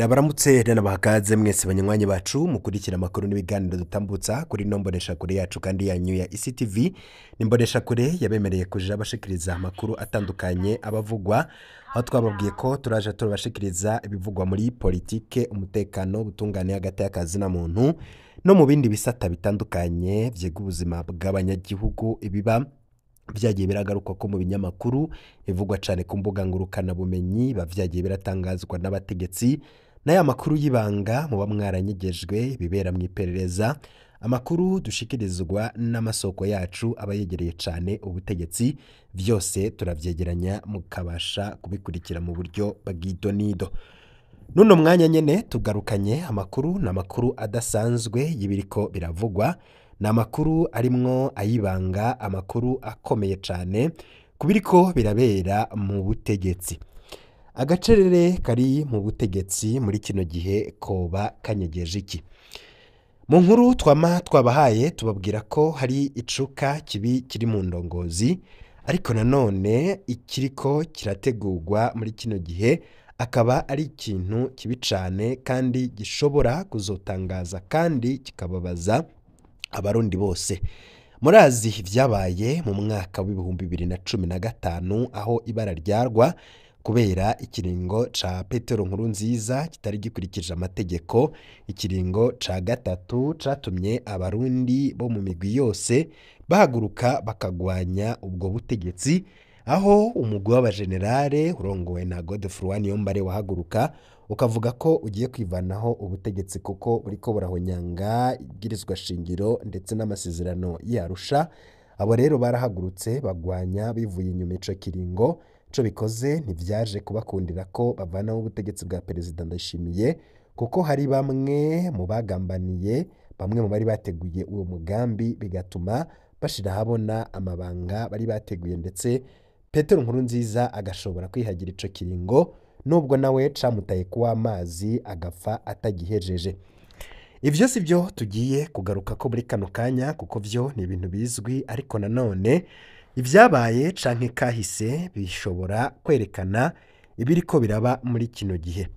Nabaramutse n'abahakaze mwese banywanyi bacu mukurikira amakuru n'ibiganiro dutambutsa kuri nombonesha kure yacu kandi yanyu ya ICTV nimbonesha kure yabemereye kuja bashikiriza amakuru atandukanye abavugwa aho twababwiye ko turaje turabashikiriza ibivugwa muri politike umutekano ubutungane hagati y'akazi na muntu no mu bindi bisata bitandukanye vyega ubuzima bw'abanyagihugu ibiba vyagiye biragaruka ko mu binyamakuru ivugwa cane ku mbuga ngurukana bumenyi bavyagiye biratangazwa n'abategetsi n'aya makuru y'ibanga muba mwaranyegejwe bibera mu iperereza amakuru dushikirizwa n'amasoko yacu abayegereye cane ubutegetsi vyose turavyegeranya mukabasha kubikurikira mu buryo bw'idonido. Nuno mwanya nyene tugarukanye amakuru n'amakuru adasanzwe y'ibiriko biravugwa n'amakuru arimwo ayibanga amakuru akomeye cane kubiriko birabera mu butegetsi. Agacerere kari mu butegetsi muri kino gihe koba kanyegeje iki? Mu nkuru twabahaye tubabwira ko hari icuka kibi kiri mu ndongozi ariko nanone ikiriko kirategurwa muri kino gihe akaba ari ikintu kibi cane kandi gishobora kuzotangaza kandi kikababaza abarundi bose. Murazi vyabaye mu mwaka w'ibihumbi 2015 aho ibara ryarwa kubera ikiringo ca Petero Nkurunziza kitari gikurikije amategeko. Ikiringo ca gatatu catumye abarundi bo mu migwi yose bahaguruka bakagwanya ubwo butegetsi, aho umugwi w'abajenerale urongowe na Godefroid Niyombare wahaguruka ukavuga ko ugiye kwivanaho ubutegetsi kuko buriko burahonyanga ibwirizwa shingiro ndetse n'amasezerano y'Arusha. Abo rero barahagurutse bagwanya bivuye inyuma ico kiringo. Ico bikoze ntivyaje kubakundira ko bavanaho ubutegetsi bwa Perezida Ndayishimiye kuko hari bamwe mu bagambaniye bamwe mu bari bateguye uwo mugambi bigatuma bashira habona amabanga bari bateguye, ndetse Petero Nkurunziza agashobora kwihagira ico kiringo nubwo nawe camutaye kuwa amazi agapfa atagihejeje. Ivyo sivyo tugiye kugaruka ko muri kano kanya kuko vyo ni ibintu bizwi, ariko nanone ivyabaye canke kahise bishobora kwerekana ibiriko biraba muri kino gihe.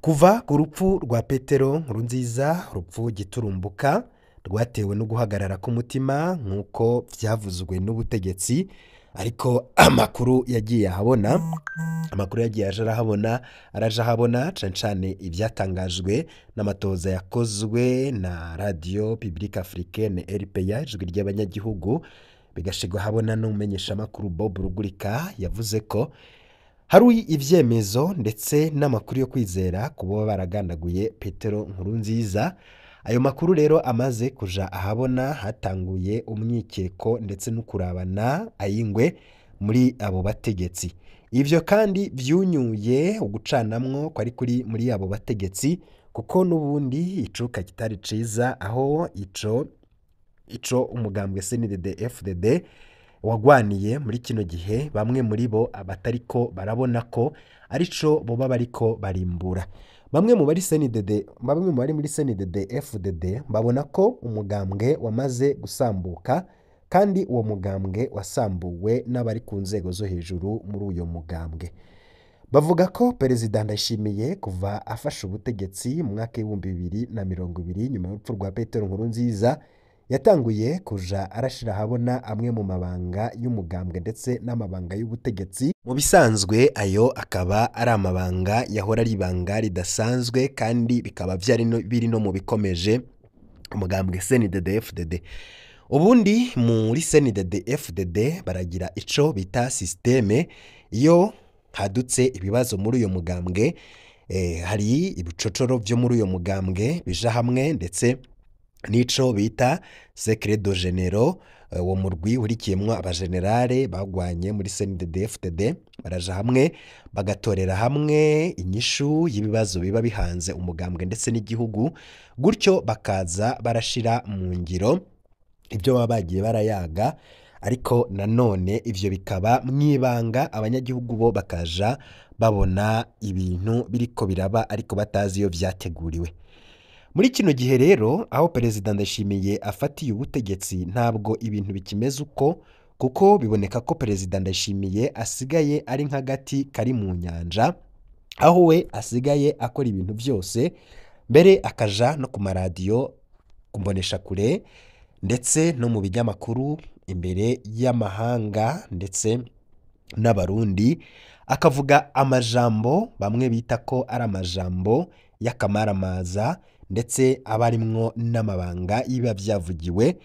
Kuva ku rupfu rwa Petero Nkurunziza, urupfu giturumbuka rwatewe no guhagarara k'umutima nk'uko vyavuzwe n'ubutegetsi, ariko amakuru yagiye ahabona araja ahabona cane cane ivyatangajwe n'amatoza yakozwe na Radio Publique Africaine RPA ijwi ry'abanyagihugu, bigashigwa habona n'umumenyesha makuru Bob Rugurika yavuze ko hari ivyemezo ndetse n'amakuru yo kwizera kubo baragandaguye Petero Nkurunziza. Ayo makuru rero amaze kuja ahabona hatanguye umwikeko ndetse no kurabana ayingwe muri abo bategetsi. Ivyo kandi vyunyuye ugucanamwo kwari kuri muri abo bategetsi kuko nubundi icuka kitari ciza, aho ico umugambwe CNDD-FDD wagwaniye muri kino gihe bamwe muri bo abatariko barabona ko arico boba bariko barimbura. Bamwe mu bari muri CNDD-FDD babona ko umugambwe wamaze gusambuka kandi uwo mugambwe wasambuwe n'abari ku nzego zo hejuru muri uyo mugambwe. Bavuga ko Perezida Ndayishimiye kuva afashe ubutegetsi mu mwaka w'2020 nyuma y'urupfu rwa Petero Nkurunziza yatanguye kuja arashira habona amwe mu mabanga y'umugambwe ndetse n'amabanga y'ubutegetsi. Mu bisanzwe ayo akaba ari amabanga yahora ari ibanga ridasanzwe kandi bikaba biri no mu bikomeje umugambwe CNDD-FDD. Ubundi muri CNDD-FDD baragira ico bita systeme. Iyo hadutse ibibazo muri uyo mugambwe hari ibicocoro vyo muri uyo mugambwe bija hamwe, ndetse nico bita secret de généraux wo murwi urikiyemwo abajenerale bagwanye muri CNDD-FDD baraja hamwe bagatorera hamwe inyishu y'ibibazo biba bihanze umugambwe ndetse n'igihugu, gutyo bakaza barashira mu ngiro ibyo baba bagiye barayaga, ariko nanone ivyo bikaba mwibanga abanyagihugu bo bakaja babona ibintu biriko biraba ariko batazi iyo vyateguriwe. Muri kino gihe rero aho Perezida Ndayishimiye afatiye ubutegetsi ntabwo ibintu bikimeze uko, kuko biboneka ko Perezida Ndayishimiye asigaye ari nk'agati kari mu nyanja aho we asigaye akora ibintu byose, mbere akaja no ku maradiyo, ku mboneshakure ndetse no mu binyamakuru imbere y'amahanga ndetse n'abarundi, akavuga amajambo bamwe bita ko ari amajambo y'akamaramaza ndetse aba arimwo n'amabanga y'ibiba byavugiwe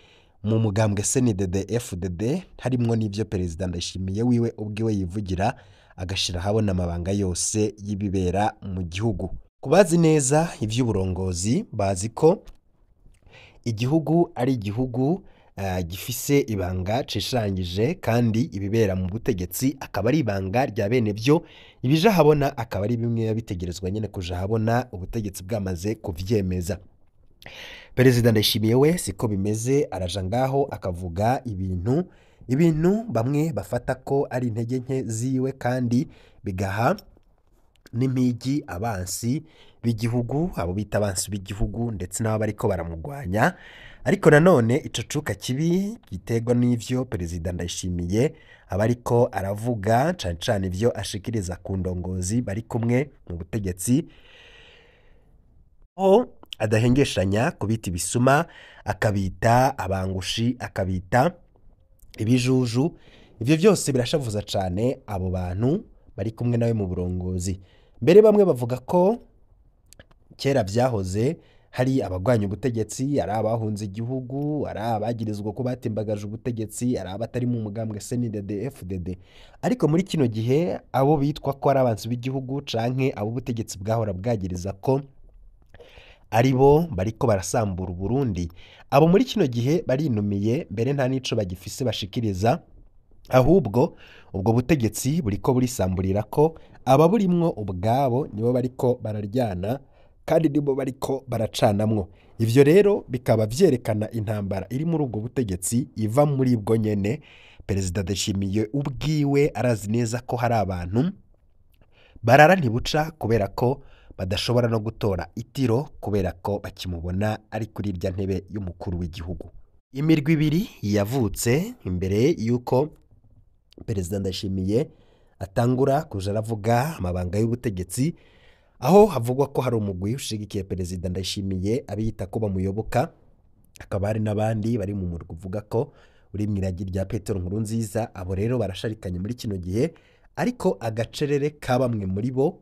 mu mugambwe CNDD-FDD, harimwo n'ibyo Perezida Ndayishimiye wiwe ubwiwe yivugira, agashira ahabona amabanga yose y'ibibera mu gihugu. Ku bazi neza iby'uburongozi bazi ko igihugu ari igihugu gifise ibanga cishangije, kandi ibibera mu butegetsi akaba ari ibanga rya bene byo, ibija habona akaba ari bimwe bitegerezwa nyene kuja habona ubutegetsi bwamaze kuvyemeza. Perezida Ndayishimiye we siko bimeze, araja ngaho akavuga ibintu bamwe bafata ko ari intege nke ziwe, kandi bigaha n'impigi abansi b'igihugu, abo bita abansi b'igihugu ndetse n'abo bariko baramugwanya. Ariko nanone ico cuka kibi giterwa n'ivyo Perezida Ndayishimiye aba ariko aravuga, cane cane ivyo ashikiriza ku ndongozi bari kumwe mu butegetsi, aho adahengeshanya kubita ibisuma, akabita abangushi, akabita ibijuju. Ivyo byose birashavuza cane abo bantu bari kumwe nawe mu burongozi. Mbere bamwe bavuga ko kera byahoze hari abagwanya ubutegetsi, ari abahunze igihugu, ari abagirizwa ko batimbagaje ubutegetsi, ari abatari mu mugambwe CNDD-FDD. Ariko muri kino gihe abo bitwa ko ari abansi b'igihugu canke abo ubutegetsi bwahora bwagiriza ko ari bo bariko barasambura Burundi, abo muri kino gihe barinumiye, mbere nta nico bagifise bashikiriza, ahubwo ubwo butegetsi buriko burisamburira ko ababurimwo ubwabo nibo bariko bararyana, kandi nibo bariko baracanamwo. Ivyo rero bikaba vyerekana intambara iri muri ubwo butegetsi iva muri bwo nyene. Perezida Ndayishimiye ubwiwe arazi neza ko hari abantu barara ntibuca kubera ko badashobora no gutora itiro, kubera ko bakimubona ari kuri irya ntebe y'umukuru w'igihugu. Imirwi ibiri yavutse imbere y'uko Perezida Ndayishimiye atangura kuja aravuga amabanga y'ubutegetsi, aho havugwa ko hari umugwi ushigikiye Perezida Ndayishimiye abiyita ko bamuyoboka, akaba hari n'abandi bari mu murwi uvuga ko uri mw'iragi rya Petero Nkurunziza. Abo rero barasharikanye muri kino gihe, ariko agacerere ka bamwe muri bo,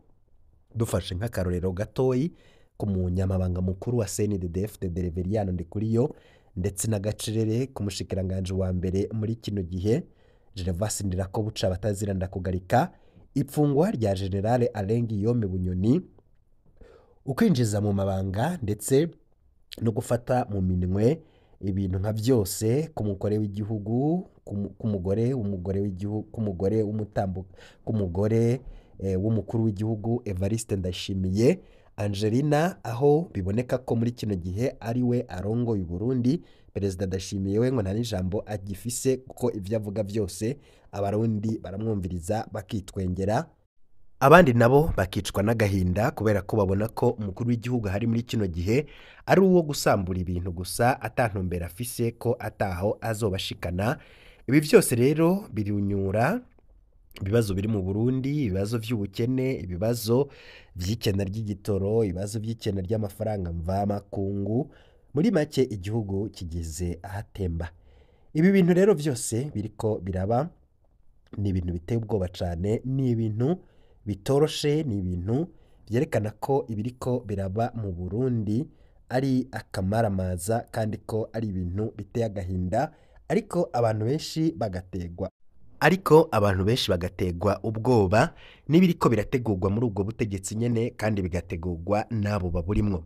dufashe nk'akarorero gatoyi k'umunyamabanga mukuru wa CNDD-FDD Reveriyano Ndikuriyo, ndetse n'agacerere k'umushikiranganje wa mbere muri kino gihe Gervas Ndirakobuca bataziranda kugarika ipfungwa rya General Alain Guillaume Bunyoni, ukwinjiza mu mabanga ndetse no gufata mu minwe ibintu nka byose k'umugore w'igihugu, k'umugore w'igihugu, k'umugore w'umukuru w'igihugu Evariste Ndayishimiye Angelina, aho biboneka ko muri kino gihe ari we arongoye Burundi. Perezida Ndayishimiye we ngo nta n'ijambo agifise, kuko ivyo avuga byose abarundi baramwumviriza bakitwengera, abandi nabo bakicwa n'agahinda kubera ko babona ko umukuru w'igihugu hari muri kino gihe ari uwo gusambura ibintu gusa, atantumbera afise ko ataho azobashikana. Ibi byose rero birunyura ibibazo biri mu Burundi, ibibazo vy'ubukene, ibibazo vy'ikena ry'igitoro, ibibazo vy'ikena ry'amafaranga mvamakungu. Muri make igihugu kigeze ahatemba. Ibi bintu rero byose biriko biraba ni ibintu biteye ubwoba cane, ni ibintu bitoroshe, ni ibintu byerekana ko ibiriko biraba mu Burundi ari akamaramaza, kandi ko ari ibintu biteye agahinda, ariko abantu benshi bagategwa ubwoba n'ibiriko birategurwa muri ubwo butegetsi nyene, kandi bigategurwa n'abo baburimwo.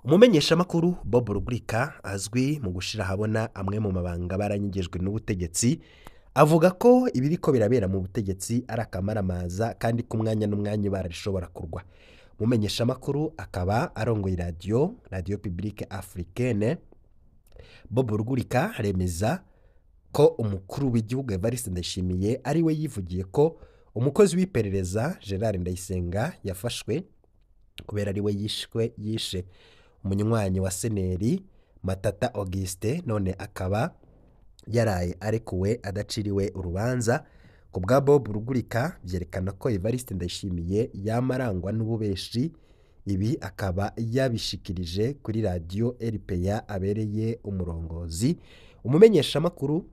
Umumenyeshamakuru Bob Rugurika azwi mu gushira habona amwe mu mabanga baranyigejwe n'ubutegetsi, avuga ko ibiriko birabera mu butegetsi ari akamaramaza, kandi ku mwanya n'umwanya barashobora kurwa. Umumenyeshamakuru akaba arongoye Radio Publique Africaine, Bob Rugurika aremeza ko umukuru w'igihugu Evariste Ndayishimiye ari we yivugiye ko umukozi w'iperereza Gerard Ndayisenga yafashwe kubera ari we yishe umunywanyi wa Seneri Matata Auguste, none akaba yaraye arekuwe adaciriwe urubanza, ku bwa Bob Rugurika vyerekana ko Evariste Ndayishimiye yamarangwa n'ububeshi. Ibi akaba yabishikirije kuri radio RPA abereye umurongozi, umumenyesha makuru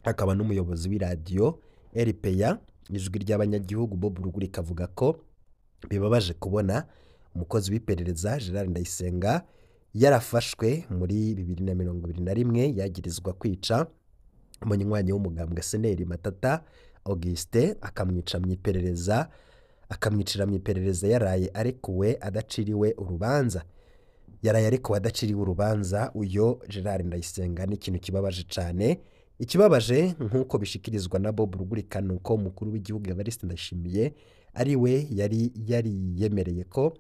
akaba n'umuyobozi w'iradio RPA ijwi ry'abanyagihugu. Bob Rugurika avuga ko bibabaje kubona umukozi w'iperereza Gerard Ndayisenga yarafashwe muri 2021 yagirizwa kwica umunywanyi w'umugambwe Seneri Matata Auguste, akamwicira mu iperereza yaraye arekuwe adaciriwe urubanza. Uyo Gerard Ndayisenga ni ikintu kibabaje cyane. Ikibabaje nk'uko bishikirizwa na Bob Rugurika nuko umukuru w'igihugu Evariste Ndayishimiye ari we yari yemereye ko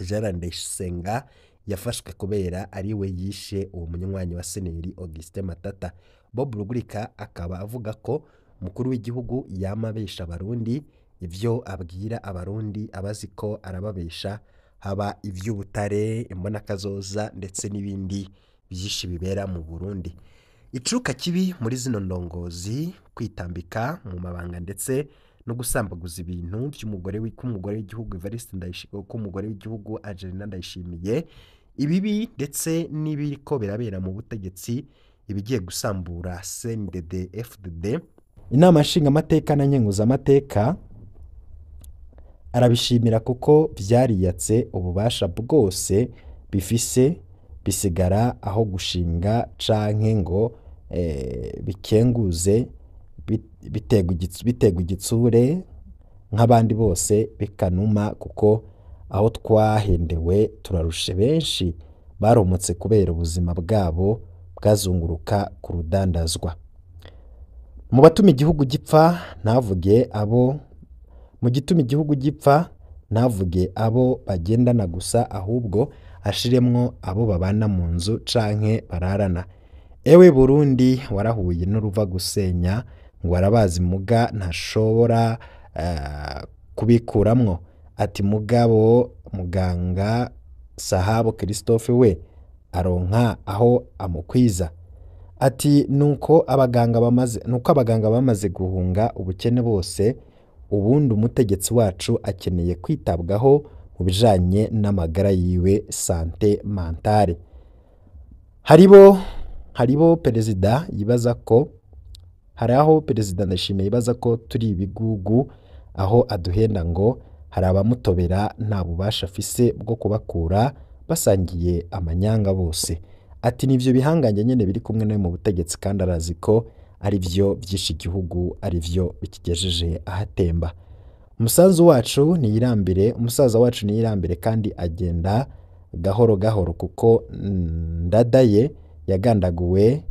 Gerard Ndayisenga yafashwe kubera ari we yishe uwo munywanyi wa Seneri Auguste Matata. Bob Rugurika akaba avuga ko umukuru w'igihugu yamabesha abarundi, ivyo abwira abarundi abazi ko arababesha, haba ivy'ubutare, imbonakazoza ndetse n'ibindi byinshi bibera mu Burundi. Icuka kibi muri zino ndongozi kwitambika mu mabanga ndetse no gusambaguza ibintu by'umugore w'igihugu Evariste Ndayishimiye, ko umugore w'igihugu Angelina Ndayishimiye, ibibi ndetse n'ibiriko birabera mu butegetsi, ibigiye gusambura CNDD FDD. Inama nshinga amateka na nkenguza amateka arabishimira kuko vyariyatse ububasha bwose bifise, bisigara aho gushinga canke ngo bikenguze bitegwa igitsure nk'abandi bose bikanuma, kuko aho twahendewe turarushe. Benshi baromotse kubera ubuzima bwabo bwazunguruka ku rudandazwa. Mu batuma igihugu gipfa ntavuge abo bagendana gusa, ahubwo ashiremwo abo babana mu nzu canke bararana. Ewe Burundi warahuye n'uruva gusenya, ngo arabazi muga ntashobora kubikuramwo. Ati mugabo muganga Sahabo Christophe we aronka aho amukwiza. Ati nuko abaganga bamaze guhunga ubukene bose, ubundi umutegetsi wacu akeneye kwitabwaho mu bijanye n'amagara yiwe, sante mentale. Hariho perezida yibaza ko perezida Ndayishimiye yibaza ko turi ibigugu, aho aduhenda ngo hari abamutobera nta bubasha afise bwo kubakura basangiye amanyanga bose. Ati nivyo bihanganye nyene biri kumwe nawe mu butegetsi, kandi arazi ko ari vyo vyishe igihugu, ari vyo bikigejeje ahatemba. Umusaza wacu niyirambire kandi agenda gahoro gahoro, kuko ndadaye yagandaguwe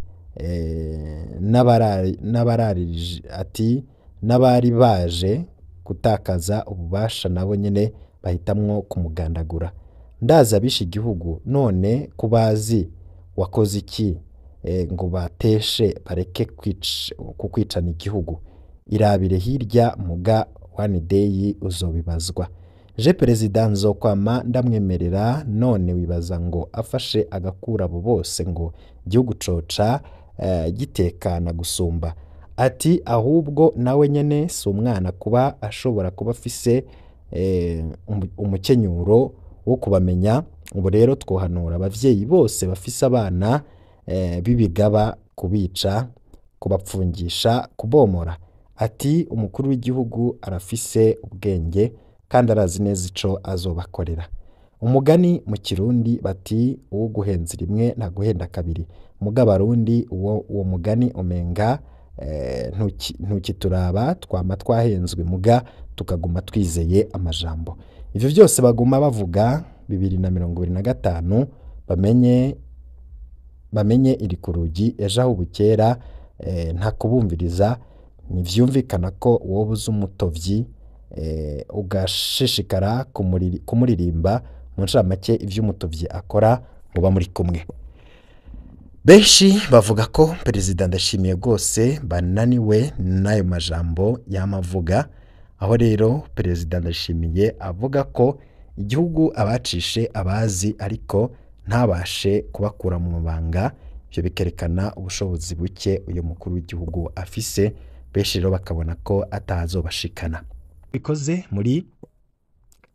n'abari baje gutakaza ububasha nabo nyene bahitamwo kumugandagura. Ndaza bishe igihugu, none kubazi wakoze iki ngo bateshe bareke kukwicana igihugu? Irabire hirya muga one day uzobibazwa. Je perezida nzokwama ndamwemerera, none wibaza ngo afashe agakura abo bose ngo igihugu coca gitekana gusumba. Ati ahubwo nawe nyene si umwana kuba ashobora kuba afise umukenyuro wo kubamenya. Ubu rero twohanura abavyeyi bose bafise abana bibigaba kubica, kubapfungisha, kubomora. Ati umukuru w'igihugu arafise ubwenge kandi arazi neza ico azobakorera. Umugani mu Kirundi bati uwo guhenza rimwe ntaguhenda kabiri. Muga Barundi uwo mugani umenga ntukituraba, twama twahenzwe muga tukaguma twizeye amajambo. Ivyo vyose baguma bavuga 2025 bamenye iri ku rugi ejo aho bukera, nta kubumviriza. Nivyumvikana ko wowe uzi umutovyi ugashishikara kumuririmba mu ncamake ivy'umutovyi akora muba muri kumwe. Benshi bavuga ko perezida Ndayishimiye rwose bananiwe n'ayo majambo yamavuga, aho rero perezida Ndayishimiye avuga ko igihugu abacishe abazi ariko ntabashe kubakura mu mabanga. Ibyo bikerekana ubushobozi buke uyu mukuru w'igihugu afise benshi rero bakabona ko atazobashikana bikoze muri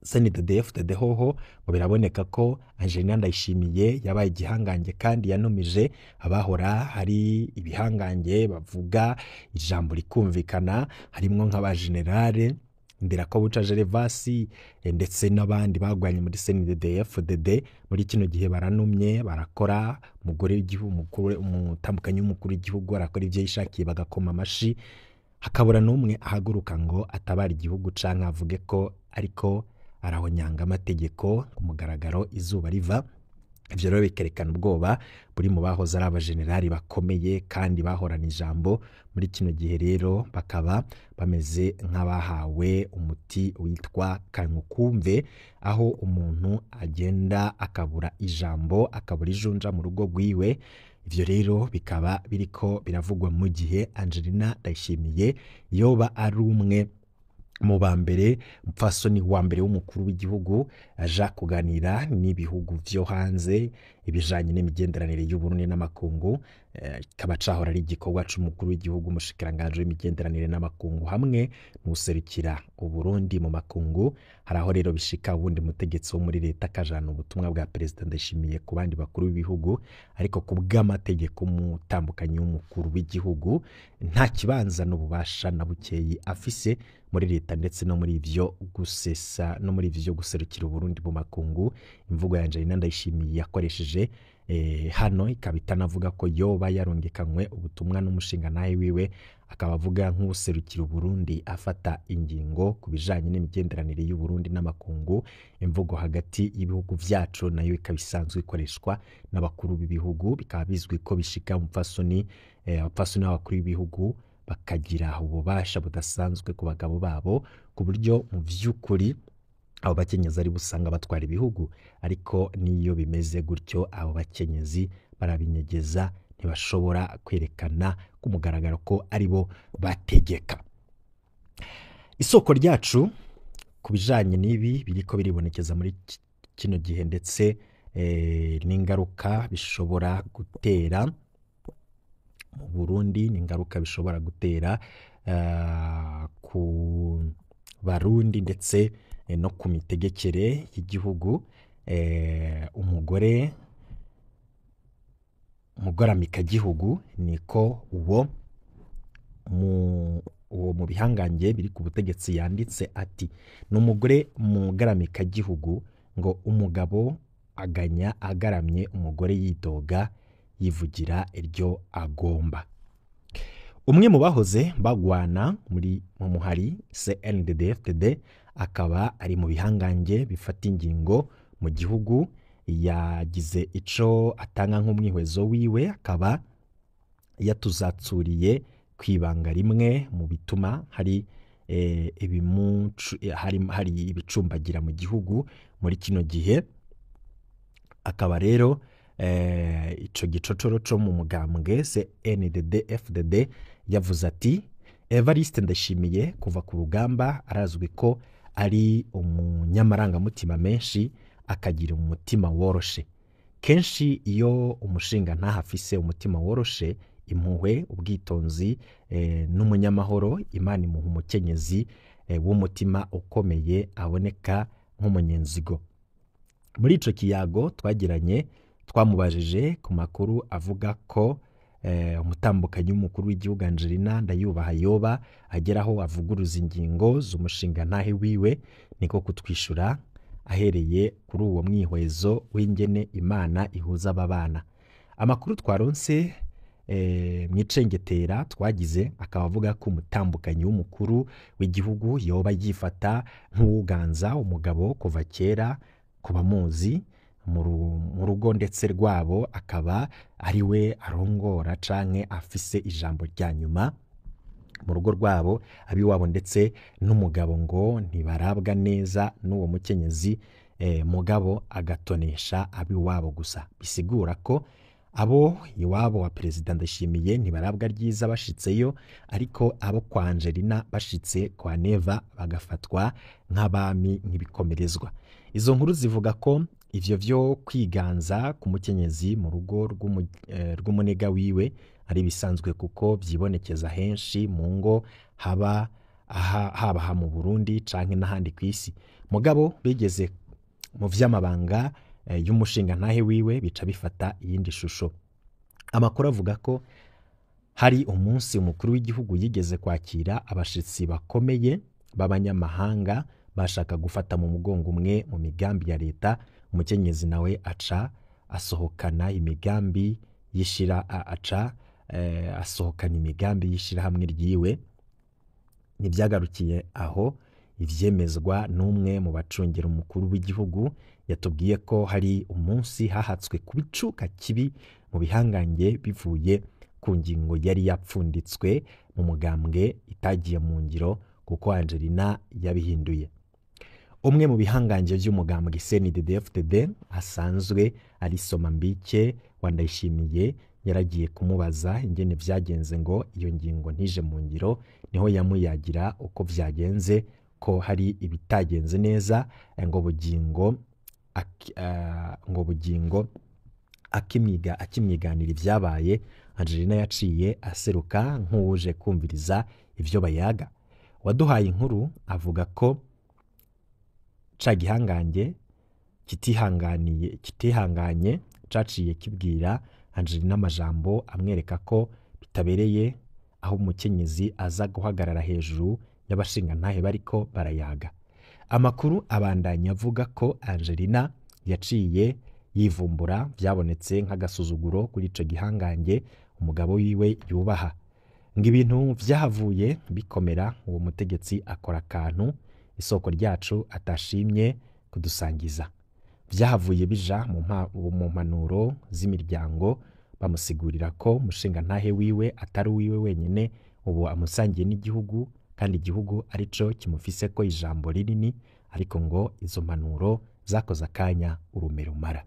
CNDD-FDD hoho ngo biraboneka ko Angelina Ndayishimiye yabaye igihangange kandi yanumije abahora hari ibihangange bavuga ijambo rikumvikana harimwo nk'abagenerale Ndirakobuca Gervasi ndetse n'abandi bagwanye muri CNDD-FDD muri kino gihe baranumye barakora umugore w'igihugu umutambukanyi w'umukuru w'igihugu arakora ivyo yishakiye bagakoma amashi hakabura n'umwe ahaguruka ngo atabara igihugu canke avuge ko ariko arahonyanga amategeko ku mugaragaro izuba riva. Ivyo rero bikerekana ubwoba buri mu bahoze ari abagenerali bakomeye kandi bahorana ijambo muri kino gihe rero bakaba bameze nk'abahawe umuti witwa kangukumve aho umuntu agenda akabura ijambo akabura ijunja mu rugo rwiwe. Ivyo rero bikaba biriko biravugwa mu gihe Angelina Ndayishimiye yoba ari umwe mu bambere mfasoni wa mbere w'umukuru w'igihugu aja kuganira n'ibihugu vyo hanze ibijanye n'imigenderanire y'u Burundi n'amakungu kaba cahora ari igikorwa c'umukuru w'igihugu mushikiranganje w'imigenderanire n'amakungu hamwe n'userukira u Burundi mu makungu. Haraho rero bishika ubundi mutegetsi wo muri leta kajana ubutumwa bwa president Ndayishimiye ku bandi bakuru b'ibihugu ariko ku bw'amategeko mutambukanyi w'umukuru w'igihugu nta kibanza n'ububasha na bukeyi afise muri leta ndetse no muri ivyo gusesa no muri ivyo guserukira u Burundi mu makungu. Imvugo ya Angelina Ndayishimiye yakoresheje hano ikaba itanavuga ko yoba yarungikanywe ubutumwa n'umushinga nawe wiwe akaba avuga nk'userukira u Burundi afata ingingo ku bijanye n'imigenderanire y'u Burundi n'amakungu. Imvugo hagati y'ibihugu vyacu nayo ikaba isanzwe ikoreshwa n'abakuru b'ibihugu bikaba bizwi ko bishika umupfasoni abakuru b'ibihugu bakagira ububasha budasanzwe ku bagabo babo ku buryo mu vy'ukuri abo bakenyezi ari busanga batwara ibihugu ariko niyo bimeze gutyo abo bakenyezi barabinyegeza ntibashobora kwerekana ku mugaragaro ko aribo bategeka. Isoko ryacu ku bijanye n'ibi biriko biribonekeza muri kino gihe ndetse n'ingaruka bishobora gutera mu Burundi n'ingaruka bishobora gutera ku Barundi ndetse no ku mitegekere y'igihugu. Umugore mugaramika gihugu niko uwo mu bihangange biri ku butegetsi yanditse ati n'umugore mugaramika gihugu ngo umugabo aganya agaramye umugore yidoga yivugira iryo agomba. Umwe mu bahoze bagwana muri mu muhari CNDD-FDD akaba ari mu bihangange bifata ingingo mu gihugu yagize ico atanga nk'umwihwezo wiwe akaba yatuzatsuriye kwibanga rimwe mu bituma hari hari ibicumbagira mu gihugu muri kino gihe. Akaba rero ico gicocoro co mu mugambwe CNDD-FDD yavuze ati Evariste Ndayishimiye kuva ku rugamba arazwi ko ari umunyamarangamutima menshi akagira umutima woroshe. Kenshi iyo umushinga ntahafise umutima woroshe impuhwe ubwitonzi n'umunyamahoro Imana imuha umukenyezi w'umutima ukomeye aboneka nk'umunyenzigo. Muri ico kiyago twagiranye twamubajije ku makuru avuga ko umutambukanyi w'umukuru w'igihugu Angelina Ndayubaha yoba ageraho avuguruza ingingo z'umushinga ntahe wiwe niko kutwishura ahereye kuri uwo mwihwezo w'ingene Imana ihuza ababana. Amakuru twaronse mwicengetera twagize akaba avuga ko umutambukanyi w'umukuru w'igihugu yoba yifata nk'uganza umugabo kuva kera kuba muzi mu rugo ndetse rwabo akaba ari we arongora canke afise ijambo rya nyuma mu rugo rwabo abiwabo ndetse n'umugabo ngo ntibarabwa neza n'uwo mukenyezi mugabo agatonesha abiwabo gusa. Bisigura ko abo iwabo wa Perezida Ndayishimiye ntibarabwa ryiza bashitseyo ariko abo kwa Angelina bashitse kwa Neva bagafatwa nk'abami nk'ibikomerezwa. Izo nkuru zivuga ko ivyo vyo kwiganza ku mukenyezi mu rugo rw'umunega wiwe ari bisanzwe kuko vyibonekeza henshi mu ngo haba mu Burundi canke n'ahandi kw'isi. Mugabo bigeze mu vy'amabanga y'umushinga ntahe wiwe bica bifata iyindi shusho. Amakuru avuga ko hari umunsi umukuru w'igihugu yigeze kwakira abashitsi bakomeye b'abanyamahanga bashaka gufata mu mugongo umwe mu migambi ya leta. Umukenyezi nawe aca asohokana imigambi y'ishirahamwe ryiwe. Ntivyagarukiye aho, ivyemezwa n'umwe mu bacungera umukuru w'igihugu yatubwiye ko hari umunsi hahatswe ku bicuka kibi mu bihangange bivuye ku ngingo yari yapfunditswe mu mugambwe itagiye mu ngiro kuko Angelina yabihinduye. Umwe mu bihangange vy'umugambwe CNDD-FDD asanzwe ari Somambike wa Ndayishimiye yaragiye kumubaza ingene vyagenze ngo iyo ngingo ntije mu ngiro, niho yamuyagira uko vyagenze ko hari ibitagenze neza ngo bugingo akimyiganira ivyabaye. Angelina yaciye aseruka nk'uwuje kumviriza ivyo bayaga. Waduhaye inkuru avuga ko ca gihangange kitihanganye caciye kibwira Angelina amajambo amwereka ko bitabereye aho umukenyezi aza guhagarara hejuru y'abashinga ntahe bariko barayaga. Amakuru abandanya avuga ko Angelina yaciye yivumbura vyabonetse nk'agasuzuguro kuri ico gihangange umugabo wiwe yubaha. Ngo ibintu vyahavuye bikomera, uwo mutegetsi akora akantu isoko ryacu atashimye kudusangiza. Vyahavuye bija mu mpanuro z'imiryango bamusigurira ko umushinga ntahe wiwe atari wiwe wenyene, ubu amusangiye n'igihugu kandi igihugu arico kimufise ko ijambo rinini, ariko ngo izo mpanuro zakoze akanya urume rumara.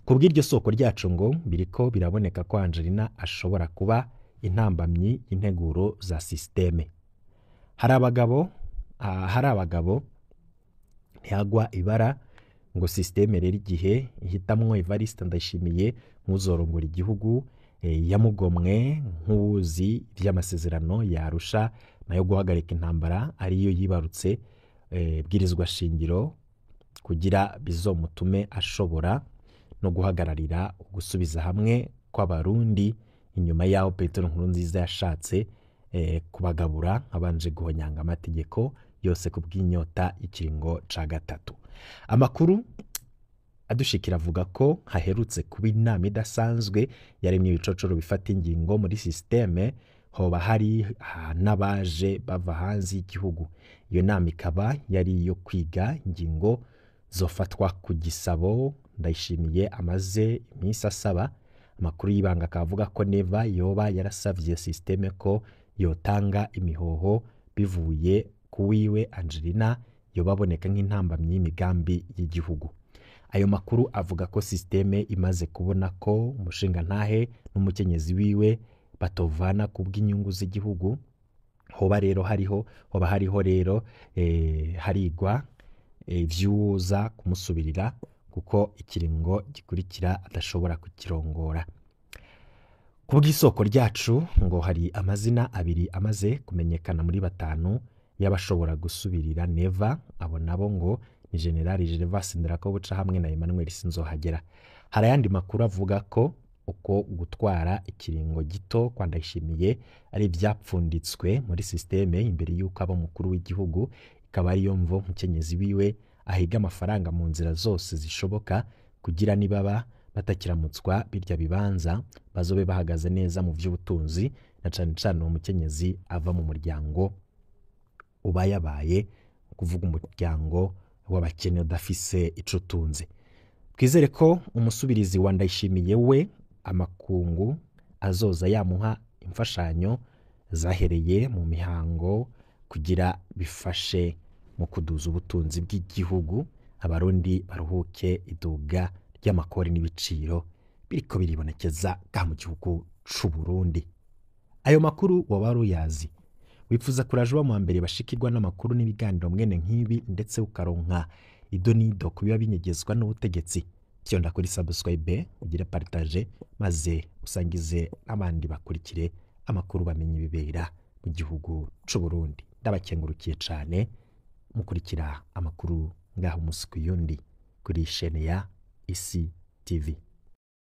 Kubw'iryo soko ryacu ngo biriko biraboneka ko Angelina ashobora kuba intambamyi y'integuro za systeme. Hari abagabo ntihagwa ibara ngo systeme rero igihe ihitamwo Evariste Ndayishimiye nk'uzorongora igihugu yamugomwe nk'uwuzi vy'amasezerano yarusha nayo guhagarika intambara ariyo yibarutse bwirizwa shingiro kugira bizomutume ashobora no guhagararira ugusubiza hamwe kw'abarundi inyuma yaho Petero Nkurunziza yashatse kubagabura abanje guhonyanga amategeko yose kubw'inyota y'ikiringo ca gatatu. Amakuru adushikira avuga ko haherutse kuba inama idasanzwe yaremye ibicocoro bifata ingingo muri systeme, hoba hari n'abaje bava hanze y'igihugu. Iyo nama ikaba yari iyo kwiga ingingo zofatwa ku gisabo Ndayishimiye amaze iminsi asaba. Amakuru y'ibanga akavuga ko Neva yoba yarasavye systeme ko yotanga imihoho bivuye kuwiwe Angelina yoba aboneka nk'intambamyi y'imigambi y'igihugu. Ayo makuru avuga ko systeme imaze kubona ko umushinga ntahe n'umukenyezi wiwe batovana kubw'inyungu z'igihugu. Hoba hariho rero harigwa vyuza kumusubirira kuko ikiringo gikurikira adashobora kukirongora. Kubw'isoko ryacu ngo hari amazina abiri amaze kumenyekana muri batanu y'abashobora gusubirira Neva. Abo nabo ngo ni General Gervas Ndirakobuca hamwe na Emmanuel Sinzohagera. Hari ayandi makuru avuga ko uko gutwara ikiringo gito kwa Ndayishimiye ari vyapfunditswe muri systeme imbere y'uko aba mukuru w'igihugu, ikaba ariyo mvo umukenyezi wiwe ahiga amafaranga mu nzira zose zishoboka kugira nibaba batakiramutswa birya bibanza bazobe bahagaze neza mu vy'ubutunzi, na cane cane umukenyezi ava mu muryango ubayabaye, kuvuga umuryango w'abakene udafise ico tunze. Twizere ko umusubirizi wa Ndayishimiye we amakungu azoza yamuha imfashanyo zahereye mu mihango kugira bifashe mu kuduza ubutunzi bw'igihugu, abarundi baruhuke iduga ry'amakori n'ibiciro biriko biribonekeza mu gihugu c'u Burundi. Ayo makuru waba ruyazi? Wifuza kuraje wa mbere bashikirwa n'amakuru n'ibiganiro mwene nk'ibi ndetse ukaronka idonido kubiba binyegezwa n'ubutegetsi? fyonda kuri subscribe ugire partage maze usangize n'abandi bakurikire amakuru bamenye ibibera mu gihugu c'u Burundi. Ndabakengurukiye cane mukurikira amakuru ngaho umunsi ku yundi kuri chaîne ya Isi TV.